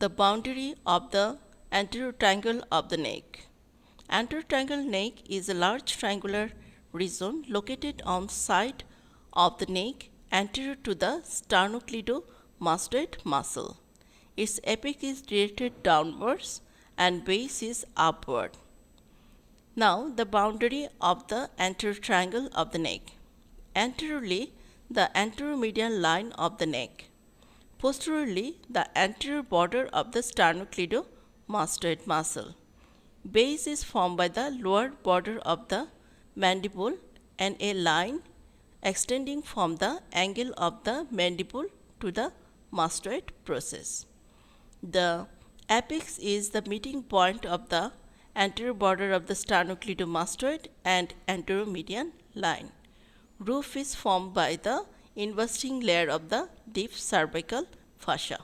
The boundary of the anterior triangle of the neck. Anterior triangle neck is a large triangular region located on side of the neck anterior to the sternocleidomastoid muscle. Its apex is directed downwards and base is upward. Now the boundary of the anterior triangle of the neck. Anteriorly, the anterior median line of the neck. Posteriorly, the anterior border of the sternocleidomastoid muscle. Base is formed by the lower border of the mandible and a line extending from the angle of the mandible to the mastoid process. The apex is the meeting point of the anterior border of the sternocleidomastoid and anterior median line. Roof is formed by the investing layer of the deep cervical fascia.